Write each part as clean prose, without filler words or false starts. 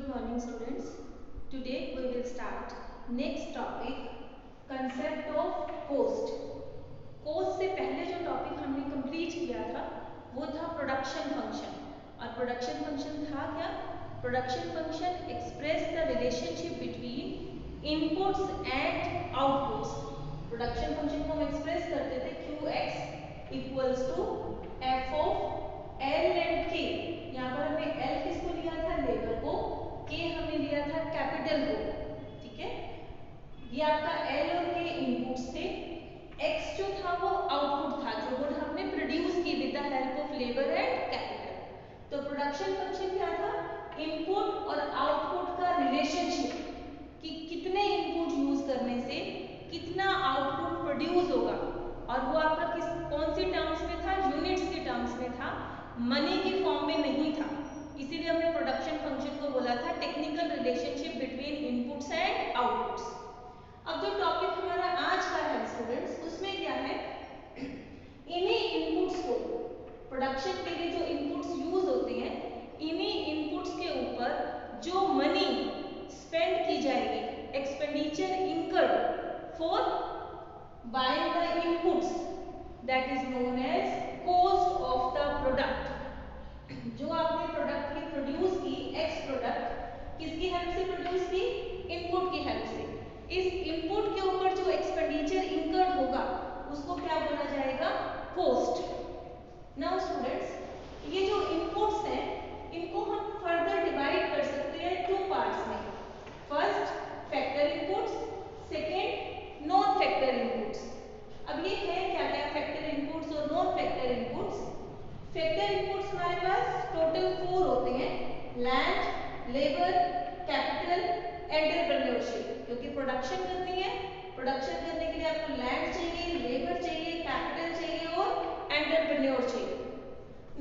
Good morning students. Today we will start next topic concept of cost. Cost से पहले जो topic हमने complete किया था वो था प्रोडक्शन फंक्शन और प्रोडक्शन फंक्शन था क्या? Production function express the relationship between inputs and outputs. Production function को हम एक्सप्रेस करते थे Qx equals to F of L and K. यहाँ पर हमने एल किसको लिया था? लेबर को. के हमने लिया था कैपिटल को. ठीक है, ये आपका एल और के इनपुट्स थे. एक्स जो था वो आउटपुट था जो गुड हमने प्रोड्यूस की with the help of labour and capital. तो प्रोडक्शन फंक्शन क्या था? इनपुट और आउटपुट का रिलेशनशिप कि कितने इनपुट यूज करने से कितना आउटपुट प्रोड्यूस होगा. और वो आपका कौन सी टर्म्स में था? यूनिट्स के टर्म्स में था, मनी की फॉर्म में नहीं था. इसीलिए हमने प्रोडक्शन फंक्शन को बोला था technical relationship between inputs and outputs. अब जो टॉपिक हमारा आज का है स्टूडेंट्स, उसमें क्या है? इन्हीं इनपुट्स को, प्रोडक्शन के लिए जो इनपुट्स यूज होते हैं, इन्हीं इनपुट्स के ऊपर जो मनी स्पेंड की जाएगी, expenditure incurred for buying the inputs, that is known as cost of the product. जो आपने प्रोडक्ट की प्रोड्यूस की, एक्स प्रोडक्ट किसकी हेल्प से प्रोड्यूस की? इनपुट की हेल्प से. इस इनपुट के ऊपर जो एक्सपेंडिचर इनकर्ड होगा उसको क्या बोला जाएगा? कॉस्ट. नाउ स्टूडेंट्स, ये जो इनपुट्स हैं इनको हम फर्दर डिवाइड कर सकते हैं टू पार्ट्स में. First factor inputs, second non factor inputs. अब ये है क्या क्या फैक्टर इनपुट्स और non factor inputs? Factor inputs हमारे पास टोटल 4 होते हैं: लैंड, लेबर, कैपिटल, एंटरप्रेन्योरशिप. क्योंकि प्रोडक्शन करनी है, प्रोडक्शन करने के लिए आपको लैंड चाहिए, लेबर चाहिए, कैपिटल चाहिए और एंटरप्रेन्योर चाहिए.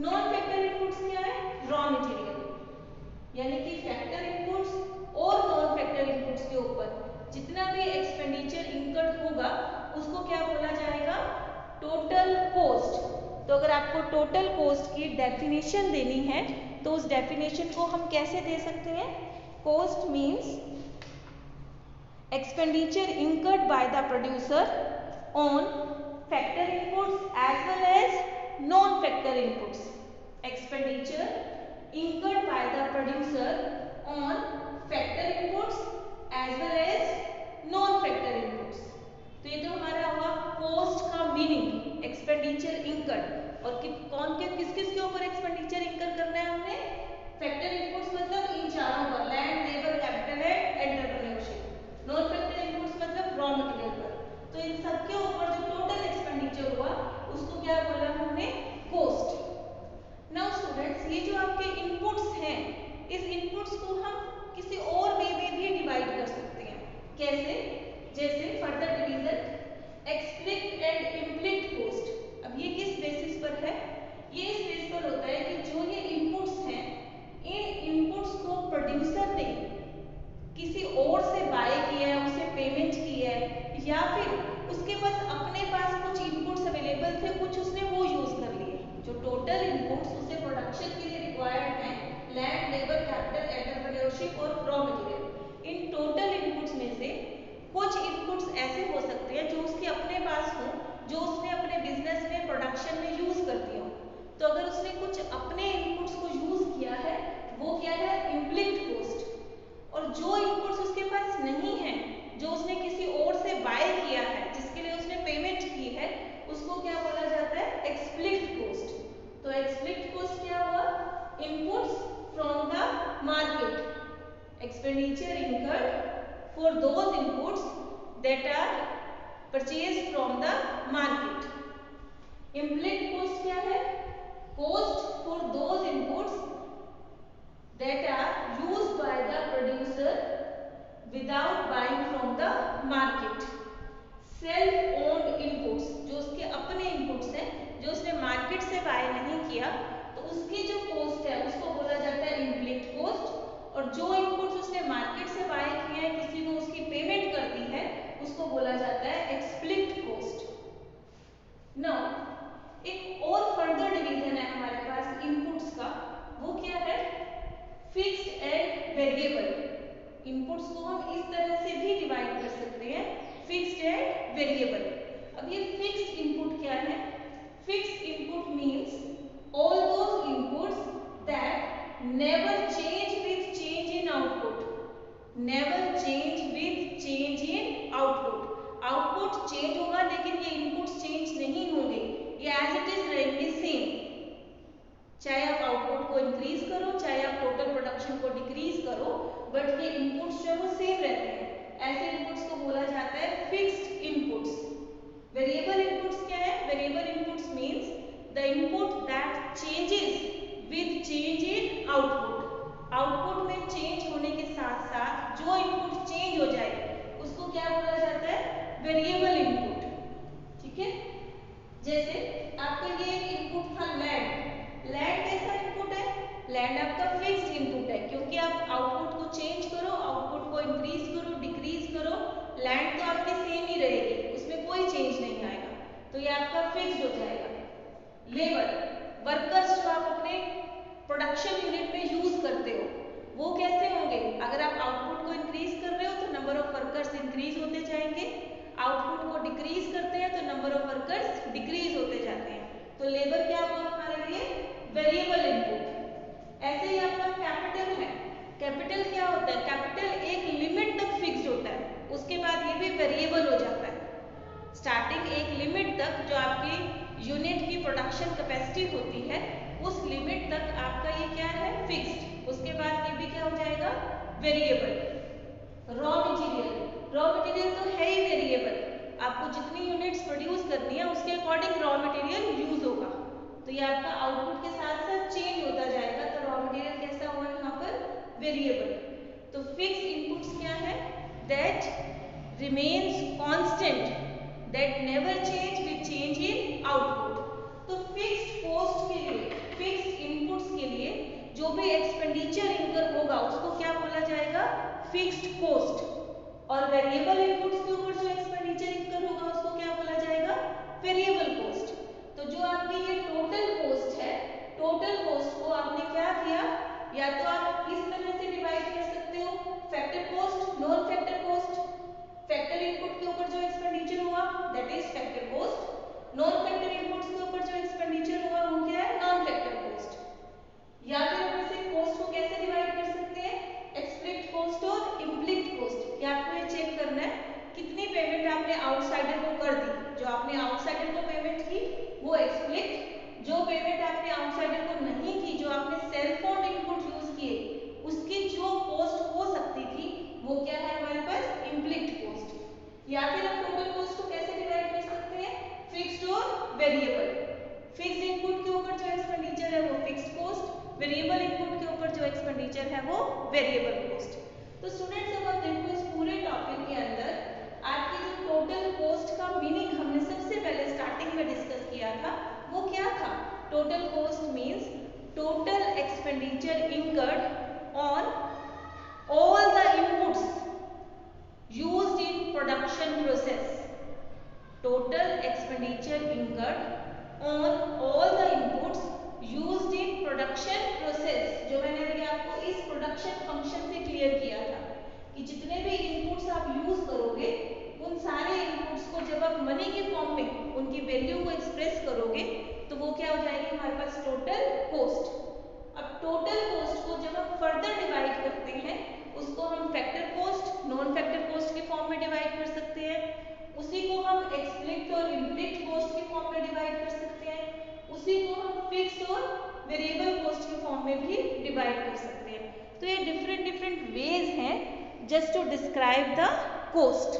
नॉन फैक्टर इनपुट्स क्या है? Raw material. यानी कि फैक्टर इनपुट्स और नॉन फैक्टर इनपुट्स के ऊपर जितना भी एक्सपेंडिचर इनकर्ड होगा उसको क्या बोला जाएगा? Total cost. तो अगर आपको टोटल कॉस्ट की डेफिनेशन देनी है तो उस डेफिनेशन को हम कैसे दे सकते हैं? Cost means expenditure incurred by the producer on factor inputs as well as non factor inputs. Expenditure incurred by the producer on factor inputs as well as non factor inputs. तो ये तो हमारा हुआ कॉस्ट का meaning, expenditure incurred. और कौन के किस किस के ऊपर एक्सपेंडिचर इनकर करना है हमने? फैक्टर इनपुट्स मतलब इन चारों पर, land, labour, capital and entrepreneurship. Non factor inputs मतलब रॉ मटेरियल पर. तो इन सब के ऊपर जो टोटल एक्सपेंडिचर हुआ उसको क्या बोला हमने? कॉस्ट. नाउ स्टूडेंट्स, ये जो आपके इनपुट्स हैं, इस इनपुट्स को हम किसी और वे में भी डिवाइड कर सकते हैं. कैसे? जैसे further division explicit and implicit cost. अब ये किस बेसिस पर है? ये इस बेस पर होता है कि जो ये इनपुट्स हैं, इन इनपुट्स को प्रोड्यूसर ने किसी और से बाय किया है, उसे पेमेंट की है, या फिर उसके पास अपने पास कुछ इनपुट्स अवेलेबल थे, कुछ उसने वो यूज कर लिए. जो टोटल इनपुट्स उसे प्रोडक्शन के लिए रिक्वायर्ड हैं, लैंड, लेबर, कैपिटल, एंटरप्रेन्योरशिप और raw material, in total inputs में से कुछ इनपुट्स ऐसे हो सकते हैं जो उसके अपने पास हो, जो उसने अपने बिजनेस में, प्रोडक्शन में यूज कर दिया हो. तो अगर उसने कुछ अपने इनपुट्स को यूज किया है वो क्या है? Implicit cost. और जो इनपुट्स उसके पास नहीं है, जो उसने किसी और से बाय किया है, जिसके लिए उसने पेमेंट की है, उसको क्या बोला जाता है? Explicit cost. तो एक्सप्लिसिट कॉस्ट क्या हुआ? Inputs from the market, expenditure incurred for those inputs that are purchased from the market. Implicit cost क्या है? Cost for those inputs that are used by the producer without buying from the market. Self owned inputs, जो उसके अपने inputs हैं, जो उसने market से bye नहीं किया, तो उसकी जो कॉस्ट है उसको बोला जाता है इम्प्लिसिट कॉस्ट. और जो इनपुट्स उसने मार्केट से बाय किए हैं, किसी को उसकी पेमेंट कर दी है, उसको बोला जाता है एक्सप्लिसिट कॉस्ट. नाउ एक और फर्दर डिवीजन है हमारे पास इनपुट्स का. वो क्या है? Fixed and variable. इनपुट्स को हम इस तरह से भी डिवाइड कर सकते हैं, फिक्स्ड एंड वेरिएबल। अब ये फिक्स्ड इनपुट क्या है? Fixed input means all those inputs that never change with change in output. Never change with change in output. Output change होगा लेकिन ये इनपुट्स चेंज नहीं होंगे, ये एज इट इज रहेंगे सेम। चाहे आप आउटपुट को इंक्रीज करो, चाहे आप टोटल प्रोडक्शन को डिक्रीज करो, बट ये इनपुट्स जो है वो सेम रहते हैं। ऐसे इनपुट्स को बोला जाता है फिक्स्ड इनपुट्स। वेरिएबल इनपुट्स क्या है? Variable inputs means the input that changes with change in output. Output में चेंज होने के साथ साथ जो इनपुट चेंज हो जाए उसको क्या बोला जाता है? Variable input. ठीक है, जैसे आपका ये इनपुट था लैंड। लैंड कैसा इनपुट है? लैंड आपका फिक्स्ड इनपुट है, क्योंकि आप आउटपुट को चेंज करो, आउटपुट को इंक्रीज करो, डिक्रीज करो, लैंड तो आपकी सेम ही रहेगी, उसमें कोई चेंज नहीं आएगा, तो ये आपका फिक्स्ड हो जाएगा। लेबर, वर्कर्स जो आप अपने प्रोडक्शन यूनिट में यूज करते हो, वो कैसे होंगे? अगर आप आउटपुट को इंक्रीज कर रहे हो तो नंबर ऑफ वर्कर्स इंक्रीज होते जाएंगे, आउटपुट को डिक्रीज करते हैं तो नंबर ऑफ वर्कर्स डिक्रीज होते जाते हैं। तो लेबर क्या हुआ हमारे लिए? Variable input. ऐसे ही आपका कैपिटल है। कैपिटल क्या होता है? कैपिटल एक लिमिट तक फिक्स होता है, उसके बाद ये भी वेरिएबल हो जाता है। स्टार्टिंग एक लिमिट तक जो आपकी यूनिट की प्रोडक्शन कैपेसिटी होती है, उस लिमिट तक आपका ये क्या है? फिक्स्ड। उसके बाद ये भी क्या हो जाएगा? Variable. Raw material, raw material तो है ही वेरिएबल। आपको जितनी यूनिट्स प्रोड्यूस करनी है उसके अकॉर्डिंग रॉ मटेरियल यूज होगा, तो ये आपका आउटपुट के साथ साथ चेंज होता जाएगा, तो रॉ मटेरियल कैसा हुआ यहाँ पर? वेरिएबल। तो फिक्स इनपुट्स क्या है? That remains constant, that never change with change in output. तो फिक्स्ड कॉस्ट के लिए, फिक्स्ड इनपुट्स के लिए जो भी एक्सपेंडिचर इनकर होगा उसको क्या बोला जाएगा? Fixed cost. और वेरिएबल इनपुट्स के ऊपर जो एक्सपेंडिचर इनकर होगा उसको क्या बोला जाएगा? Variable cost. तो जो आपकी ये टोटल कॉस्ट है, टोटल कॉस्ट को आपने क्या किया? या तो आप इस तरह से डिवाइड कर सकते हो, factor cost, non factor cost. Factor input के ऊपर जो एक्सपेंडिचर हुआ that is factor cost. Non factor inputs के ऊपर जो एक्सपेंडिचर हुआ वो क्या है? Non factor cost. या फिर हम इसे कॉस्ट को कैसे डिवाइड कर सकते हैं? एक्सप्लिक्ट कॉस्ट और इम्प्लिक्ट कॉस्ट। क्या आपको ये चेक करना है कितनी पेमेंट आपने आउटसाइडर को कर दी। जो आपने आउटसाइडर को पेमेंट की वो एक्सप्लिक्ट, जो पेमेंट आपने आउटसाइडर को नहीं की, जो आपने सेल्फ फंड इनपुट यूज किए, उसकी जो कॉस्ट हो सकती थी वो क्या है हमारे पास? इम्प्लिक्ट कॉस्ट। या फिर हम टोटल कॉस्ट को कैसे डिवाइड कर सकते हैं? फिक्स्ड और वेरिएबल। फिक्स्ड इनपुट के ऊपर जो एक्सपेंडिचर है वो फिक्स्ड कॉस्ट, वेरिएबल इनपुट के ऊपर जो एक्सपेंडिचर है वो वेरिएबल कॉस्ट। तो स्टूडेंट्स अब आप देखो इस पूरे टॉपिक के अंदर आपकी जो टोटल कॉस्ट का मीनिंग हमने सबसे पहले स्टार्टिंग में डिस्कस किया था वो क्या था? Total cost means total expenditure incurred on all the inputs used in production process. Total expenditure incurred on all the inputs used in production process. जो मैंने अभी आपको इस प्रोडक्शन फंक्शन से क्लियर किया था कि जितने भी इनपुट्स आप यूज करोगे उन सारे इनपुट्स को जब आप मनी के फॉर्म में उनकी वैल्यू को एक्सप्रेस करोगे तो वो क्या हो जाएगी हमारे पास? Total cost. अब टोटल कॉस्ट को जब हम फर्दर डिवाइड करते हैं उसको हम factor cost, non factor cost के फॉर्म में डिवाइड कर सकते हैं, उसी को हम एक्सप्लिक्ट और इम्प्लिक्ट कॉस्ट के फॉर्म में डिवाइड कर सकते हैं, उसी को हम फिक्स्ड और वेरिएबल कॉस्ट के फॉर्म में भी डिवाइड कर सकते हैं। तो ये डिफरेंट वेज हैं just to describe the cost.